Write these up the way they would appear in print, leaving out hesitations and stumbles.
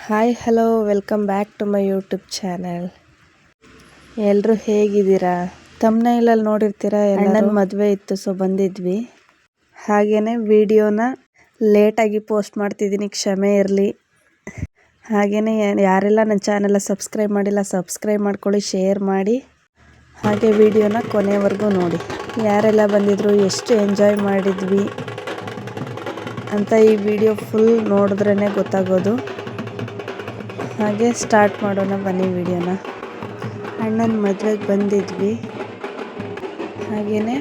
Hi hello welcome back to my YouTube channel. ಎಲ್ಲರೂ ಹೇಗಿದ್ದೀರಾ? ಥಂಬ್ನೈಲಲ್ಲಿ ನೋಡಿರ್ತೀರ, ಅಣ್ಣನ ಮದುವೆ ಇತ್ತು, ಸೊ ಬಂದಿದ್ವಿ. ಹಾಗೆಯೇ ವಿಡಿಯೋನ ಲೇಟಾಗಿ ಪೋಸ್ಟ್ ಮಾಡ್ತಿದ್ದೀನಿ, ಕ್ಷಮೆ ಇರಲಿ. ಹಾಗೆಯೇ ಯಾರೆಲ್ಲ ನನ್ನ ಚಾನಲ್ನ ಸಬ್ಸ್ಕ್ರೈಬ್ ಮಾಡಿಲ್ಲ ಸಬ್ಸ್ಕ್ರೈಬ್ ಮಾಡ್ಕೊಳ್ಳಿ, ಶೇರ್ ಮಾಡಿ, ಹಾಗೆ ವಿಡಿಯೋನ ಕೊನೆವರೆಗೂ ನೋಡಿ. ಯಾರೆಲ್ಲ ಬಂದಿದ್ರು, ಎಷ್ಟು ಎಂಜಾಯ್ ಮಾಡಿದ್ವಿ ಅಂತ ಈ ವಿಡಿಯೋ ಫುಲ್ ನೋಡಿದ್ರೇ ಗೊತ್ತಾಗೋದು. ಹಾಗೆ ಸ್ಟಾರ್ಟ್ ಮಾಡೋಣ ಬನ್ನಿ ವಿಡಿಯೋನ. ಅಣ್ಣನ ಮದುವೆಗೆ ಬಂದಿದ್ವಿ. ಹಾಗೆಯೇ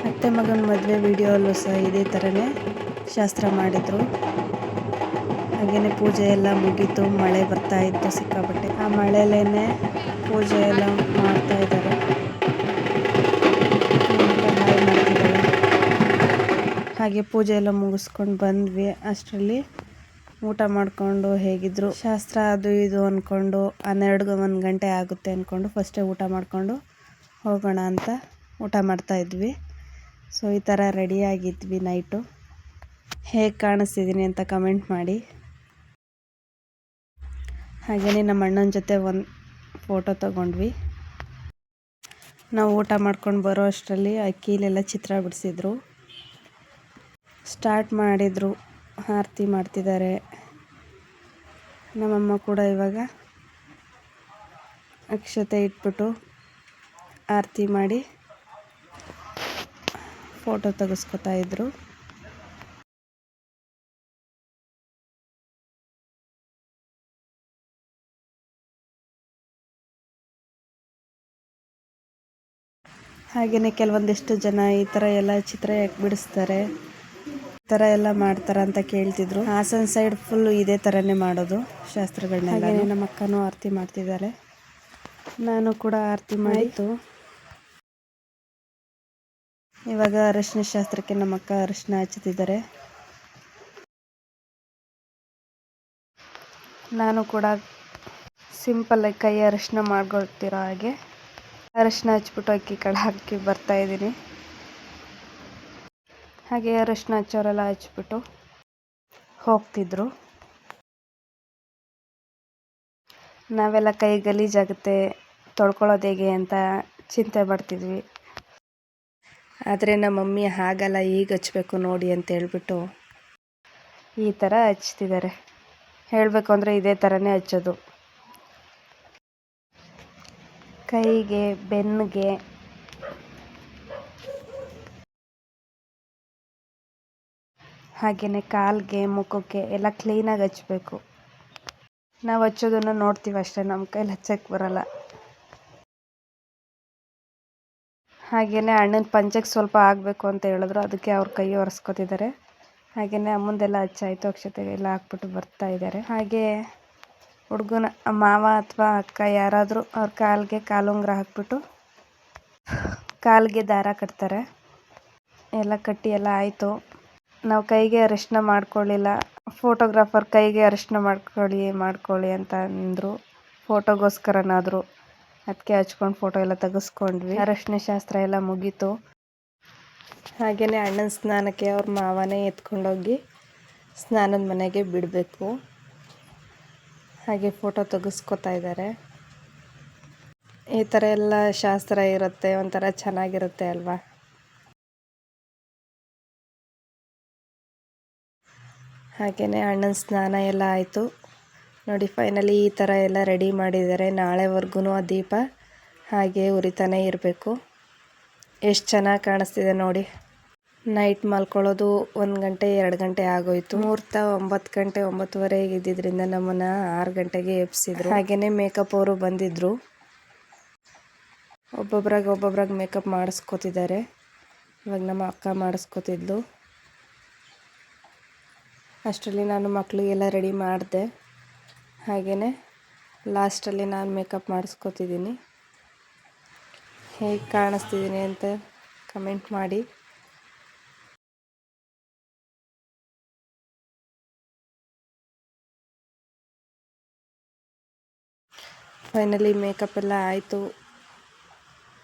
ಅತ್ತೆ ಮಗನ ಮದುವೆ ವಿಡಿಯೋಲ್ಲೂ ಸಹ ಇದೇ ಥರನೇ ಶಾಸ್ತ್ರ ಮಾಡಿದರು. ಹಾಗೆಯೇ ಪೂಜೆ ಎಲ್ಲ ಮುಗೀತು, ಮಳೆ ಬರ್ತಾ ಇತ್ತು ಸಿಕ್ಕಾಪಟ್ಟೆ. ಆ ಮಳೆಯಲ್ಲೇ ಪೂಜೆ ಎಲ್ಲ ಮಾಡ್ತಾ ಇದ್ದಾರೆ. ಹಾಗೆ ಪೂಜೆ ಎಲ್ಲ ಮುಗಿಸ್ಕೊಂಡು ಬಂದ್ವಿ. ಅಷ್ಟರಲ್ಲಿ ಊಟ ಮಾಡಿಕೊಂಡು ಹೇಗಿದ್ರು ಶಾಸ್ತ್ರ ಅದು ಇದು ಅಂದ್ಕೊಂಡು 1 ಗಂಟೆ ಆಗುತ್ತೆ ಅಂದ್ಕೊಂಡು ಫಸ್ಟೇ ಊಟ ಮಾಡಿಕೊಂಡು ಹೋಗೋಣ ಅಂತ ಊಟ ಮಾಡ್ತಾಯಿದ್ವಿ. ಸೊ ಈ ಥರ ರೆಡಿಯಾಗಿದ್ವಿ. ನೈಟು ಹೇಗೆ ಕಾಣಿಸ್ತಿದ್ದೀನಿ ಅಂತ ಕಮೆಂಟ್ ಮಾಡಿ. ಹಾಗೆಯೇ ನಮ್ಮ ಅಣ್ಣನ ಜೊತೆ ಒಂದು ಫೋಟೋ ತಗೊಂಡ್ವಿ. ನಾವು ಊಟ ಮಾಡ್ಕೊಂಡು ಬರೋ ಅಷ್ಟರಲ್ಲಿ ಅಕ್ಕಿಲೆಲ್ಲ ಚಿತ್ರ ಬಿಡಿಸಿದ್ರು. ಸ್ಟಾರ್ಟ್ ಮಾಡಿದರು, ಆರತಿ ಮಾಡ್ತಿದ್ದಾರೆ. ನಮ್ಮಮ್ಮ ಕೂಡ ಇವಾಗ ಅಕ್ಷತೆ ಇಟ್ಬಿಟ್ಟು ಆರತಿ ಮಾಡಿ ಫೋಟೋ ತೆಗೆಸ್ಕೊತಾ ಇದ್ರು. ಹಾಗೆಯೇ ಕೆಲವೊಂದಿಷ್ಟು ಜನ ಈ ಥರ ಎಲ್ಲ ಚಿತ್ರ ಯಾಕೆ ಬಿಡಿಸ್ತಾರೆ, ಈ ಥರ ಎಲ್ಲ ಮಾಡ್ತಾರೆ ಅಂತ ಕೇಳ್ತಿದ್ರು. ಹಾಸನ ಸೈಡ್ ಫುಲ್ಲು ಇದೇ ಥರನೇ ಮಾಡೋದು ಶಾಸ್ತ್ರಗಳನ್ನೆಲ್ಲ. ನಮ್ಮ ಅಕ್ಕನೂ ಆರತಿ ಮಾಡ್ತಿದ್ದಾರೆ, ನಾನು ಕೂಡ ಆರತಿ ಮಾಡಿತ್ತು. ಇವಾಗ ಅರಿಶಿನ ಶಾಸ್ತ್ರಕ್ಕೆ ನಮ್ಮ ಅಕ್ಕ ಅರಿಶಿನ ಹಚ್ಚುತ್ತಿದ್ದಾರೆ. ನಾನು ಕೂಡ ಸಿಂಪಲ್ಲಾಗಿ ಕೈ ಅರಿಶಿನ ಮಾಡ್ಕೊಳ್ತಿರೋ ಹಾಗೆ ಅರಿಶಿನ ಹಚ್ಬಿಟ್ಟು ಅಕ್ಕಿ ಕಾಳು ಹಾಕಿ ಬರ್ತಾಯಿದ್ದೀನಿ. ಹಾಗೆ ಅರಿಶಿನ ಹಚ್ಚೋರೆಲ್ಲ ಹಚ್ಬಿಟ್ಟು ಹೋಗ್ತಿದ್ರು. ನಾವೆಲ್ಲ ಕೈ ಗಲೀಜಾಗುತ್ತೆ, ತೊಳ್ಕೊಳ್ಳೋದು ಹೇಗೆ ಅಂತ ಚಿಂತೆ ಮಾಡ್ತಿದ್ವಿ. ಆದರೆ ನಮ್ಮ ಮಮ್ಮಿ ಹಾಗಲ್ಲ, ಈಗ ಹಚ್ಬೇಕು ನೋಡಿ ಅಂತ ಹೇಳ್ಬಿಟ್ಟು ಈ ಥರ ಹಚ್ತಿದ್ದಾರೆ. ಹೇಳಬೇಕು ಅಂದರೆ ಇದೇ ಥರನೇ ಹಚ್ಚೋದು. ಕೈಗೆ, ಬೆನ್ನಿಗೆ, ಹಾಗೆಯೇ ಕಾಲಿಗೆ, ಮುಖಕ್ಕೆ ಎಲ್ಲ ಕ್ಲೀನಾಗಿ ಹಚ್ಚಬೇಕು. ನಾವು ಹಚ್ಚೋದನ್ನು ನೋಡ್ತೀವಿ ಅಷ್ಟೇ, ನಮ್ಮ ಕೈಲಿ ಹಚ್ಚಕ್ಕೆ ಬರಲ್ಲ. ಹಾಗೆಯೇ ಅಣ್ಣನ ಪಂಚಕ್ಕೆ ಸ್ವಲ್ಪ ಆಗಬೇಕು ಅಂತ ಹೇಳಿದ್ರು, ಅದಕ್ಕೆ ಅವ್ರ ಕೈ ಒರೆಸ್ಕೊತಿದ್ದಾರೆ. ಹಾಗೆಯೇ ಅಮ್ಮಂದೆಲ್ಲ ಹಚ್ಚಾಯಿತು, ಅಕ್ಷತೆಗೆಲ್ಲ ಹಾಕ್ಬಿಟ್ಟು ಬರ್ತಾ ಇದ್ದಾರೆ. ಹಾಗೆ ಹುಡುಗನ ಮಾವ ಅಥವಾ ಅಕ್ಕ ಯಾರಾದರೂ ಅವ್ರ ಕಾಲಿಗೆ ಕಾಲುಂಗುರ ಹಾಕ್ಬಿಟ್ಟು ಕಾಲಿಗೆ ದಾರ ಕಟ್ತಾರೆ. ಎಲ್ಲ ಕಟ್ಟಿ ಎಲ್ಲ ಆಯಿತು. ನಾವು ಕೈಗೆ ಅರಿಶಿನ ಮಾಡ್ಕೊಳ್ಳಿಲ್ಲ. ಫೋಟೋಗ್ರಾಫರ್ ಕೈಗೆ ಅರಿಶಿನ ಮಾಡ್ಕೊಳ್ಳಿ ಅಂತ ಅಂದರು, ಫೋಟೋಗೋಸ್ಕರನಾದರೂ. ಅದಕ್ಕೆ ಹಚ್ಕೊಂಡು ಫೋಟೋ ಎಲ್ಲ ತೆಗೆಸ್ಕೊಂಡ್ವಿ. ಅರಿಶಿನ ಶಾಸ್ತ್ರ ಎಲ್ಲ ಮುಗೀತು. ಹಾಗೆಯೇ ಅಣ್ಣನ ಸ್ನಾನಕ್ಕೆ ಅವ್ರ ಮಾವನೇ ಎತ್ಕೊಂಡೋಗಿ ಸ್ನಾನದ ಮನೆಗೆ ಬಿಡಬೇಕು. ಹಾಗೆ ಫೋಟೋ ತೆಗೆಸ್ಕೊತಾ ಇದ್ದಾರೆ. ಈ ಥರ ಎಲ್ಲ ಶಾಸ್ತ್ರ ಇರುತ್ತೆ, ಒಂಥರ ಚೆನ್ನಾಗಿರುತ್ತೆ ಅಲ್ವಾ. ಹಾಗೆಯೇ ಅಣ್ಣನ ಸ್ನಾನ ಎಲ್ಲ ಆಯಿತು ನೋಡಿ. ಫೈನಲಿ ಈ ಥರ ಎಲ್ಲ ರೆಡಿ ಮಾಡಿದ್ದಾರೆ. ನಾಳೆವರೆಗೂ ಆ ದೀಪ ಹಾಗೆ ಉರಿತಾನೆ ಇರಬೇಕು. ಎಷ್ಟು ಚೆನ್ನಾಗಿ ಕಾಣಿಸ್ತಿದೆ ನೋಡಿ. ನೈಟ್ ಮಲ್ಕೊಳ್ಳೋದು 1 ಗಂಟೆ 2 ಗಂಟೆ ಆಗೋಯ್ತು. ಮುಹೂರ್ತ 9 ಗಂಟೆ 9:30 ಇದ್ದಿದ್ದರಿಂದ ನಮ್ಮನ್ನು 6 ಗಂಟೆಗೆ ಎಬ್ಸಿದ್ರು. ಹಾಗೆಯೇ ಮೇಕಪ್ ಅವರು ಬಂದಿದ್ದರು. ಒಬ್ಬೊಬ್ರಾಗ ಮೇಕಪ್ ಮಾಡಿಸ್ಕೊತಿದ್ದಾರೆ. ಇವಾಗ ನಮ್ಮ ಅಕ್ಕ ಮಾಡಿಸ್ಕೊತಿದ್ಲು. ಅಷ್ಟರಲ್ಲಿ ನಾನು ಮಕ್ಕಳಿಗೆಲ್ಲ ರೆಡಿ ಮಾಡಿದೆ. ಹಾಗೆಯೇ ಲಾಸ್ಟಲ್ಲಿ ನಾನು ಮೇಕಪ್ ಮಾಡಿಸ್ಕೊತಿದ್ದೀನಿ. ಹೇಗೆ ಕಾಣಿಸ್ತಿದ್ದೀನಿ ಅಂತ ಕಮೆಂಟ್ ಮಾಡಿ. ಫೈನಲಿ ಮೇಕಪ್ ಎಲ್ಲ ಆಯಿತು,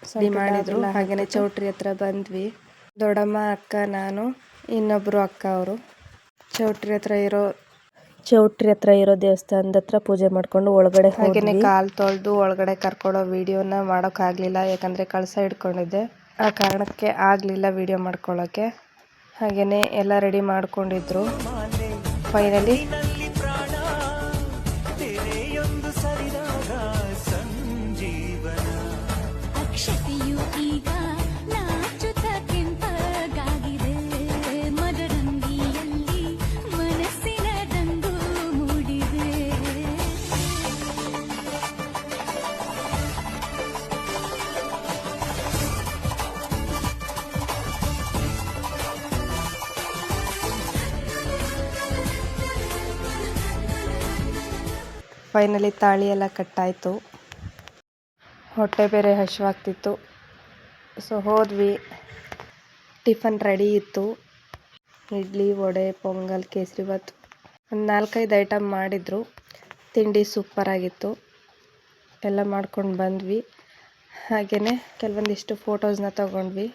ಸರಿ ಮಾಡಿದ್ರು. ಹಾಗೆಯೇ ಚೌಟ್ರಿ ಹತ್ರ ಬಂದ್ವಿ. ದೊಡ್ಡಮ್ಮ, ಅಕ್ಕ, ನಾನು, ಇನ್ನೊಬ್ಬರು ಅಕ್ಕ ಅವರು ಚೌಟ್ರಿ ಹತ್ರ ಇರೋ ಚೌಟ್ರಿ ಹತ್ರ ಇರೋ ದೇವಸ್ಥಾನದ ಹತ್ರ ಪೂಜೆ ಮಾಡ್ಕೊಂಡು ಒಳಗಡೆ ಹಾಗೇನೆ ಕಾಲು ತೊಳೆದು ಒಳಗಡೆ ಕರ್ಕೊಳ್ಳೋ ವಿಡಿಯೋನ ಮಾಡೋಕ್ಕಾಗಲಿಲ್ಲ, ಯಾಕಂದರೆ ಕಳಸ ಹಿಡ್ಕೊಂಡಿದ್ದೆ. ಆ ಕಾರಣಕ್ಕೆ ಆಗಲಿಲ್ಲ ವಿಡಿಯೋ ಮಾಡ್ಕೊಳ್ಳೋಕ್ಕೆ. ಹಾಗೆಯೇ ಎಲ್ಲ ರೆಡಿ ಮಾಡ್ಕೊಂಡಿದ್ರು. ಫೈನಲಿ ತಾಳಿ ಎಲ್ಲ ಕಟ್ಟಾಯಿತು. ಹೊಟ್ಟೆ ಬೇರೆ ಹಸಿವಾಗ್ತಿತ್ತು. ಸೊ ಹೋದ್ವಿ. ಟಿಫನ್ ರೆಡಿ ಇತ್ತು. ಇಡ್ಲಿ, ವಡೆ, ಪೊಂಗಲ್, ಕೇಸರಿಬಾತ್, ಒಂದು 4-5 ಐಟಮ್ ಮಾಡಿದರು. ತಿಂಡಿ ಸೂಪರಾಗಿತ್ತು. ಎಲ್ಲ ಮಾಡ್ಕೊಂಡು ಬಂದ್ವಿ. ಹಾಗೆಯೇ ಕೆಲವೊಂದಿಷ್ಟು ಫೋಟೋಸ್ನ ತಗೊಂಡು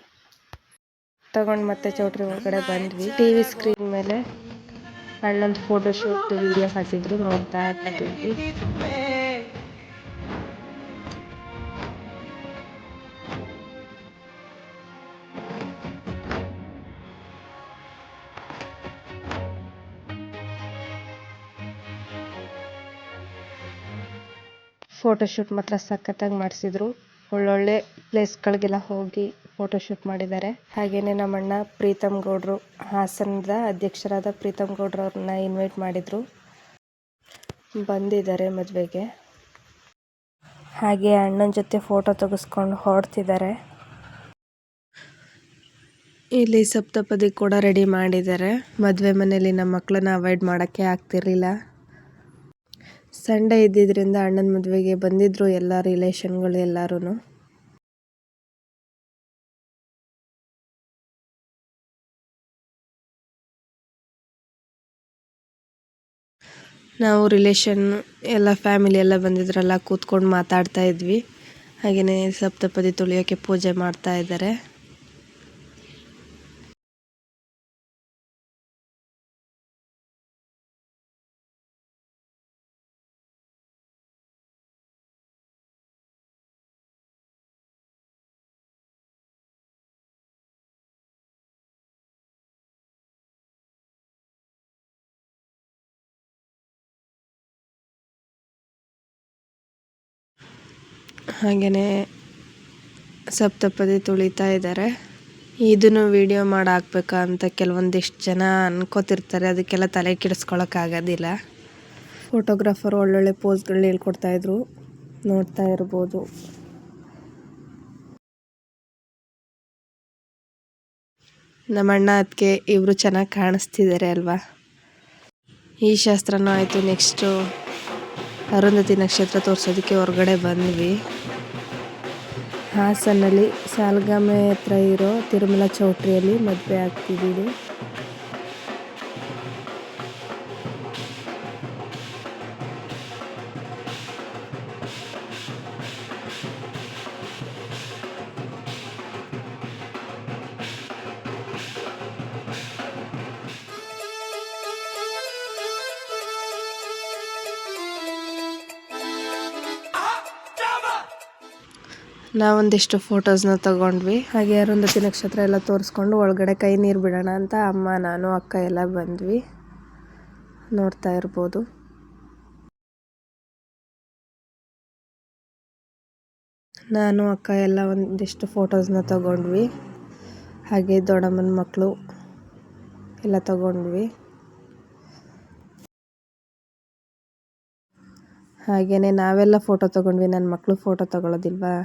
ಮತ್ತೆ ಚೌಟ್ರಿ ಒಳಗಡೆ ಬಂದ್ವಿ. TV ಸ್ಕ್ರೀನ್ ಮೇಲೆ ಅಣ್ಣಂದು ಫೋಟೋಶೂಟ್ ವಿಡಿಯೋ ಹಾಕಿದ್ರು, ನೋಡ್ತಾ ಇರ್ತೀವಿ. ಫೋಟೋಶೂಟ್ ಮಾತ್ರ ಸಖತ್ತಾಗಿ ಮಾಡಿಸಿದ್ರು. ಒಳ್ಳೊಳ್ಳೆ ಪ್ಲೇಸ್ಗಳಿಗೆಲ್ಲ ಹೋಗಿ ಫೋಟೋಶೂಟ್ ಮಾಡಿದ್ದಾರೆ. ಹಾಗೆಯೇ ನಮ್ಮಣ್ಣ ಪ್ರೀತಮ್ ಗೌಡ್ರು, ಹಾಸನದ ಅಧ್ಯಕ್ಷರಾದ ಪ್ರೀತಮ್ ಗೌಡ್ರು ಅವ್ರನ್ನ ಇನ್ವೈಟ್ ಮಾಡಿದ್ರು, ಬಂದಿದ್ದಾರೆ ಮದುವೆಗೆ. ಹಾಗೆ ಅಣ್ಣನ ಜೊತೆ ಫೋಟೋ ತೆಗೆಸ್ಕೊಂಡು ಹೊರಡ್ತಿದ್ದಾರೆ. ಇಲ್ಲಿ ಸಪ್ತಪದಿ ಕೂಡ ರೆಡಿ ಮಾಡಿದ್ದಾರೆ. ಮದುವೆ ಮನೆಯಲ್ಲಿ ನಮ್ಮ ಮಕ್ಕಳನ್ನ ಅವಾಯ್ಡ್ ಮಾಡೋಕ್ಕೆ ಆಗ್ತಿರ್ಲಿಲ್ಲ. ಸಂಡೇ ಇದ್ದಿದ್ದರಿಂದ ಅಣ್ಣನ ಮದುವೆಗೆ ಬಂದಿದ್ರು ಎಲ್ಲ ರಿಲೇಷನ್ಗಳು ಎಲ್ಲರೂ. ನಾವು ರಿಲೇಷನ್ ಎಲ್ಲ ಫ್ಯಾಮಿಲಿ ಎಲ್ಲ ಬಂದಿದ್ರಲ್ಲ, ಕೂತ್ಕೊಂಡು ಮಾತಾಡ್ತಾ ಇದ್ವಿ. ಹಾಗೆಯೇ ಸಪ್ತಪದಿ ತುಳಿಯೋಕ್ಕೆ ಪೂಜೆ ಮಾಡ್ತಾ ಇದ್ದಾರೆ. ಹಾಗೆಯೇ ಸಪ್ತಪದಿ ತುಳಿತಾ ಇದ್ದಾರೆ. ಇದನ್ನು ವಿಡಿಯೋ ಮಾಡಿ ಹಾಕ್ಬೇಕಾ ಅಂತ ಕೆಲವೊಂದಿಷ್ಟು ಜನ ಅನ್ಕೋತಿರ್ತಾರೆ. ಅದಕ್ಕೆಲ್ಲ ತಲೆ ಕೆಡಿಸ್ಕೊಳಕ್ಕಾಗೋದಿಲ್ಲ. ಫೋಟೋಗ್ರಾಫರ್ ಒಳ್ಳೊಳ್ಳೆ ಪೋಸ್ಗಳು ಹೇಳ್ಕೊಡ್ತಾಯಿದ್ರು, ನೋಡ್ತಾ ಇರ್ಬೋದು. ನಮ್ಮ ಅಣ್ಣ ಅದಕ್ಕೆ ಇವರು ಚೆನ್ನಾಗಿ ಕಾಣಿಸ್ತಿದ್ದಾರೆ ಅಲ್ವಾ. ಈ ಶಾಸ್ತ್ರನೂ ಆಯಿತು. ನೆಕ್ಸ್ಟು ಅರುಂಧತಿ ನಕ್ಷತ್ರ ತೋರಿಸೋದಕ್ಕೆ ಹೊರಗಡೆ ಬಂದ್ವಿ. ಹಾಸನಲ್ಲಿ ಸಾಲಗಾಮೆ ಹತ್ರ ಇರೋ ತಿರುಮಲ ಚೌಟ್ರಿಯಲ್ಲಿ ಮದುವೆ ಆಗ್ತಿದ್ದೀವಿ. ನಾವೊಂದಿಷ್ಟು ಫೋಟೋಸ್ನ ತಗೊಂಡ್ವಿ. ಹಾಗೆ ಅರುಂಧತಿ ನಕ್ಷತ್ರ ಎಲ್ಲ ತೋರಿಸ್ಕೊಂಡು ಒಳಗಡೆ ಕೈ ನೀರು ಬಿಡೋಣ ಅಂತ ಅಮ್ಮ, ನಾನು, ಅಕ್ಕ ಎಲ್ಲ ಬಂದ್ವಿ. ನೋಡ್ತಾ ಇರ್ಬೋದು. ನಾನು, ಅಕ್ಕ ಎಲ್ಲ ಒಂದಿಷ್ಟು ಫೋಟೋಸ್ನ ತಗೊಂಡ್ವಿ. ಹಾಗೆ ದೊಡ್ಡಮ್ಮನ ಮಕ್ಕಳು ಎಲ್ಲ ತಗೊಂಡ್ವಿ. ಹಾಗೆಯೇ ನಾವೆಲ್ಲ ಫೋಟೋ ತೊಗೊಂಡ್ವಿ. ನನ್ನ ಮಕ್ಕಳು ಫೋಟೋ ತಗೊಳ್ಳೋದಿಲ್ವಾ,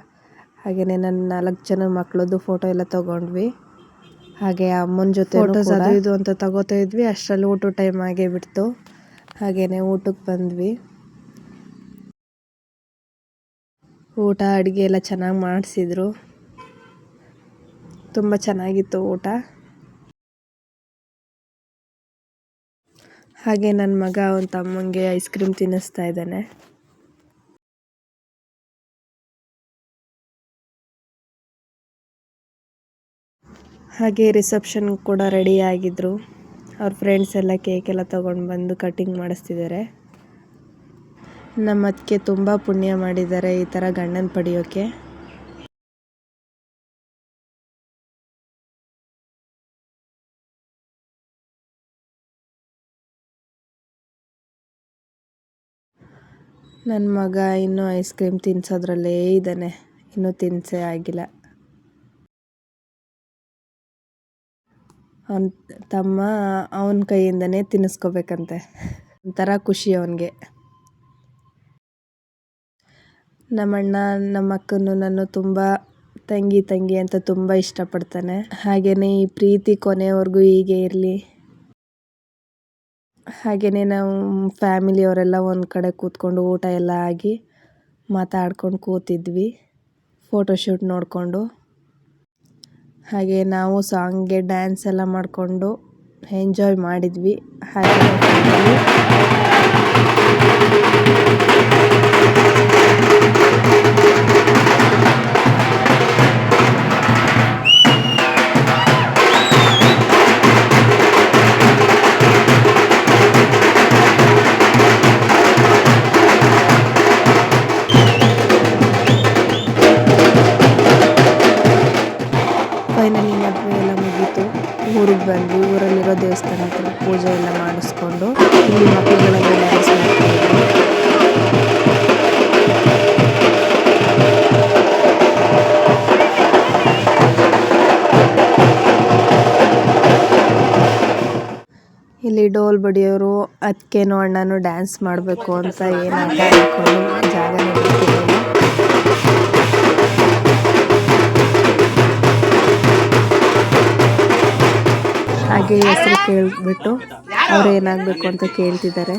ಹಾಗೆಯೇ ನನ್ನ 4 ಜನ ಮಕ್ಕಳದ್ದು ಫೋಟೋ ಎಲ್ಲ ತೊಗೊಂಡ್ವಿ. ಹಾಗೆ ಅಮ್ಮನ ಜೊತೆ ಫೋಟೋಸ್ ಅದು ಇದು ಅಂತ ತಗೋತಾ ಇದ್ವಿ. ಅಷ್ಟರಲ್ಲಿ ಊಟ ಟೈಮ್ ಆಗೇ ಬಿಡ್ತು. ಹಾಗೆಯೇ ಊಟಕ್ಕೆ ಬಂದ್ವಿ. ಊಟ ಅಡುಗೆ ಎಲ್ಲ ಚೆನ್ನಾಗಿ ಮಾಡಿಸಿದ್ರು. ತುಂಬ ಚೆನ್ನಾಗಿತ್ತು ಊಟ. ಹಾಗೆ ನನ್ನ ಮಗ ಅವನ ತಮ್ಮಂಗೆ ಐಸ್ ಕ್ರೀಮ್ ತಿನ್ನಿಸ್ತಾ ಇದ್ದಾನೆ. ಹಾಗೆ ರಿಸೆಪ್ಷನ್ ಕೂಡ ರೆಡಿ ಆಗಿದ್ರು. ಅವ್ರ ಫ್ರೆಂಡ್ಸ್ ಎಲ್ಲ ಕೇಕ್ ಎಲ್ಲ ತೊಗೊಂಡು ಬಂದು ಕಟಿಂಗ್ ಮಾಡಿಸ್ತಿದ್ದಾರೆ. ನಮ್ಮ ಅತ್ತಿಗೆ ತುಂಬ ಪುಣ್ಯ ಮಾಡಿದ್ದಾರೆ ಈ ಥರ ಗಂಡನ ಪಡೆಯೋಕ್ಕೆ. ನನ್ನ ಮಗ ಇನ್ನೂ ಐಸ್ ಕ್ರೀಮ್ ತಿನ್ಸೋದ್ರಲ್ಲೇ ಇದ್ದಾನೆ, ಇನ್ನೂ ತಿನ್ಸೇ ಆಗಿಲ್ಲ. ಅವನ ತಮ್ಮ ಅವನ ಕೈಯಿಂದನೇ ತಿನ್ನಿಸ್ಕೋಬೇಕಂತೆ, ಒಂಥರ ಖುಷಿ ಅವನಿಗೆ. ನಮ್ಮಣ್ಣ ನಮ್ಮ ಅಕ್ಕನೂ ನಾನು ತುಂಬ ತಂಗಿ ಅಂತ ತುಂಬ ಇಷ್ಟಪಡ್ತಾನೆ. ಹಾಗೆಯೇ ಈ ಪ್ರೀತಿ ಕೊನೆವರೆಗೂ ಹೀಗೆ ಇರಲಿ. ಹಾಗೆಯೇ ನಾವು ಫ್ಯಾಮಿಲಿಯವರೆಲ್ಲ ಒಂದು ಕಡೆ ಕೂತ್ಕೊಂಡು ಊಟ ಎಲ್ಲ ಆಗಿ ಮಾತಾಡ್ಕೊಂಡು ಕೂತಿದ್ವಿ, ಫೋಟೋಶೂಟ್ ನೋಡಿಕೊಂಡು. ಹಾಗೆ ನಾವು ಸಾಂಗ್ಗೆ ಡ್ಯಾನ್ಸ್ ಎಲ್ಲ ಮಾಡಿಕೊಂಡು ಎಂಜಾಯ್ ಮಾಡಿದ್ವಿ. ಹಾಗೆ ಫೈನಲಿ ಮದುವೆ ಎಲ್ಲ ಮುಗೀತು. ಊರಿಗೆ ಬಂದ್ವಿ. ಊರಲ್ಲಿರೋ ದೇವಸ್ಥಾನ ಹತ್ರ ಪೂಜೆ ಎಲ್ಲ ಮಾಡಿಸ್ಕೊಂಡು ಇಲ್ಲಿ ಮಕ್ಕಳುಗಳೆಲ್ಲ ಡ್ಯಾನ್ಸ್ ಮಾಡ್ತಾಯಿದ್ವಿ. ಇಲ್ಲಿ ಡೋಲ್ ಬಡಿಯೋರು ಅತ್ತಿಗೆನೋ ಅಣ್ಣನೂ ಡ್ಯಾನ್ಸ್ ಮಾಡಬೇಕು ಅಂತ ಏನು ಆಟ ಆಡ್ಕೊಂಡು ಜಾಗನೇ ಬಿಡ್ತಿರಲಿಲ್ಲ. ಹಾಗೆ ಹೆಸರು ಕೇಳಿಬಿಟ್ಟು ಅವ್ರು ಏನಾಗಬೇಕು ಅಂತ ಕೇಳ್ತಿದ್ದಾರೆ.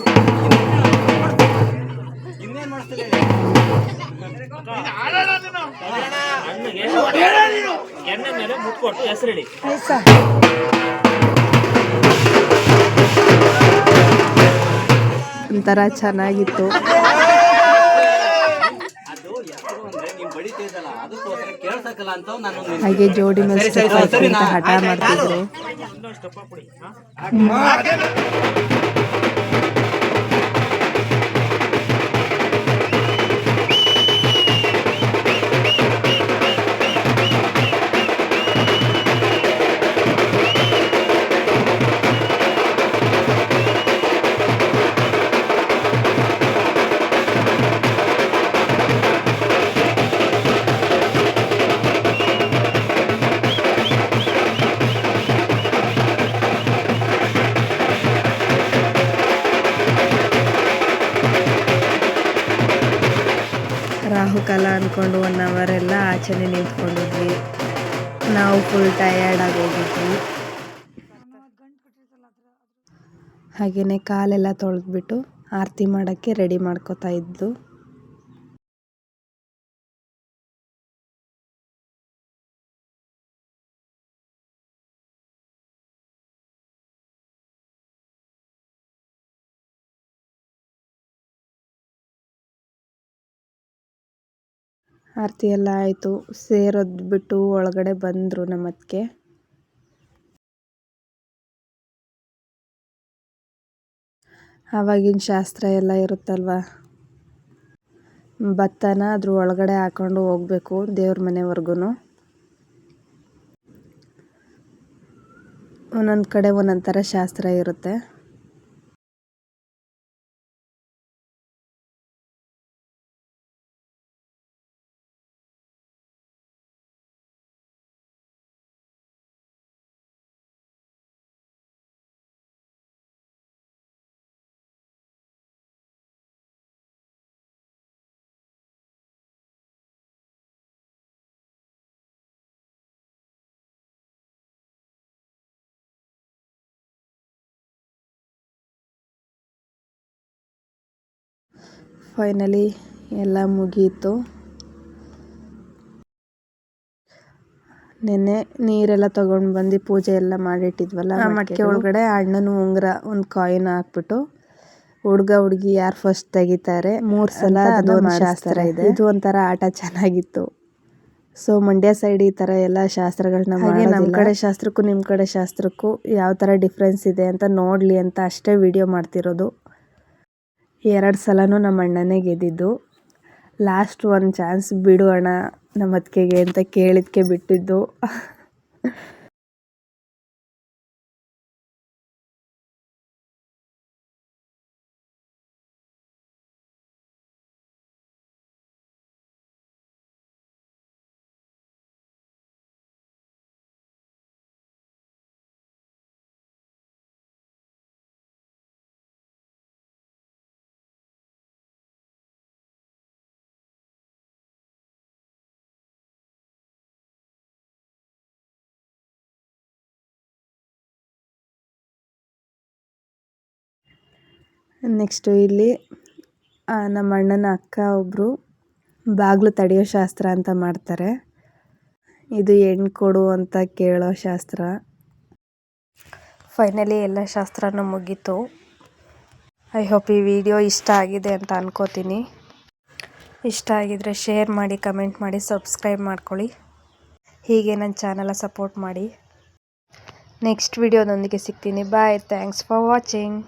ಒಂಥರ ಚೆನ್ನಾಗಿತ್ತು. ಹಾಗೆ ಜೋಡಿ ಮಸ್ತ್ ಅಂತ ಹಠ ಮಾಡ್ತಿದ್ರು. ರಾಹುಕಾಲ ಅಂದ್ಕೊಂಡು 1 ಅವರ್ ಎಲ್ಲ ಆಚೆನೆ ನಿಂತ್ಕೊಂಡಿದ್ವಿ. ನಾವು ಫುಲ್ ಟಯರ್ಡ್ ಆಗೋಗಿದ್ವಿ. ಹಾಗೆಯೇ ಕಾಲೆಲ್ಲ ತೊಳೆದ್ಬಿಟ್ಟು ಆರತಿ ಮಾಡೋಕ್ಕೆ ರೆಡಿ ಮಾಡ್ಕೋತಾ ಇದ್ದು. ಆರತಿ ಎಲ್ಲ ಆಯಿತು. ಸೇರೊದ್ಬಿಟ್ಟು ಒಳಗಡೆ ಬಂದರು ನಮ್ಮ ಅತ್ತಿಗೆ. ಆವಾಗಿನ ಶಾಸ್ತ್ರ ಎಲ್ಲ ಇರುತ್ತಲ್ವ, ಭತ್ತನ ಅದ್ರ ಒಳಗಡೆ ಹಾಕೊಂಡು ಹೋಗ್ಬೇಕು ದೇವ್ರ ಮನೆವರೆಗೂ. ಒಂದೊಂದು ಕಡೆ ಒಂದೊಂದು ಥರ ಶಾಸ್ತ್ರ ಇರುತ್ತೆ. ಫೈನಲಿ ಎಲ್ಲ ಮುಗೀತು. ನೆನ್ನೆ ನೀರೆಲ್ಲ ತೊಗೊಂಡು ಬಂದು ಪೂಜೆ ಎಲ್ಲ ಮಾಡಿಟ್ಟಿದ್ವಲ್ಲ, ಆ ಮಡಿಕೆ ಒಳಗಡೆ ಅಣ್ಣನ ಉಂಗುರ ಒಂದು ಕಾಯಿನ್ ಹಾಕ್ಬಿಟ್ಟು ಹುಡುಗ ಹುಡುಗಿ ಯಾರು ಫಸ್ಟ್ ತೆಗಿತಾರೆ 3 ಸಲ ಅದೊಂದು ಶಾಸ್ತ್ರ ಇದೆ. ಇದು ಒಂಥರ ಆಟ ಚೆನ್ನಾಗಿತ್ತು. ಸೊ ಮಂಡ್ಯ ಸೈಡ್ ಈ ಥರ ಎಲ್ಲ ಶಾಸ್ತ್ರಗಳನ್ನ ಹಾಗೆ ನಮ್ಮ ಕಡೆ ಶಾಸ್ತ್ರಕ್ಕೂ ನಿಮ್ಮ ಕಡೆ ಶಾಸ್ತ್ರಕ್ಕೂ ಯಾವ ಥರ ಡಿಫ್ರೆನ್ಸ್ ಇದೆ ಅಂತ ನೋಡಲಿ ಅಂತ ಅಷ್ಟೇ ವಿಡಿಯೋ ಮಾಡ್ತಿರೋದು. 2 ಸಲನೂ ನಮ್ಮ ಅಣ್ಣನೇ ಗೆದ್ದಿದ್ದು. ಲಾಸ್ಟ್ ಒಂದು ಚಾನ್ಸ್ ಬಿಡು ಅಣ್ಣ ನಮ್ಮ ಅತ್ತಿಗೆಗೆ ಅಂತ ಕೇಳಿದ್ಕೆ ಬಿಟ್ಟಿದ್ದು. ನೆಕ್ಸ್ಟು ಇಲ್ಲಿ ನಮ್ಮ ಅಣ್ಣನ ಅಕ್ಕ ಒಬ್ಬರು ಬಾಗಿಲು ತಡೆಯೋ ಶಾಸ್ತ್ರ ಅಂತ ಮಾಡ್ತಾರೆ. ಇದು ಹೆಣ್ಣು ಕೊಡು ಅಂತ ಕೇಳೋ ಶಾಸ್ತ್ರ. ಫೈನಲಿ ಎಲ್ಲ ಶಾಸ್ತ್ರನೂ ಮುಗೀತು. ಐ ಹೋಪ್ ಈ ವಿಡಿಯೋ ಇಷ್ಟ ಆಗಿದೆ ಅಂತ ಅನ್ಕೋತೀನಿ. ಇಷ್ಟ ಆಗಿದ್ರೆ ಶೇರ್ ಮಾಡಿ, ಕಮೆಂಟ್ ಮಾಡಿ, ಸಬ್ಸ್ಕ್ರೈಬ್ ಮಾಡ್ಕೊಳ್ಳಿ. ಹೀಗೆ ನನ್ನ ಚಾನಲ್ನ ಸಪೋರ್ಟ್ ಮಾಡಿ. ನೆಕ್ಸ್ಟ್ ವಿಡಿಯೋದೊಂದಿಗೆ ಸಿಗ್ತೀನಿ. ಬಾಯ್. Thanks for watching.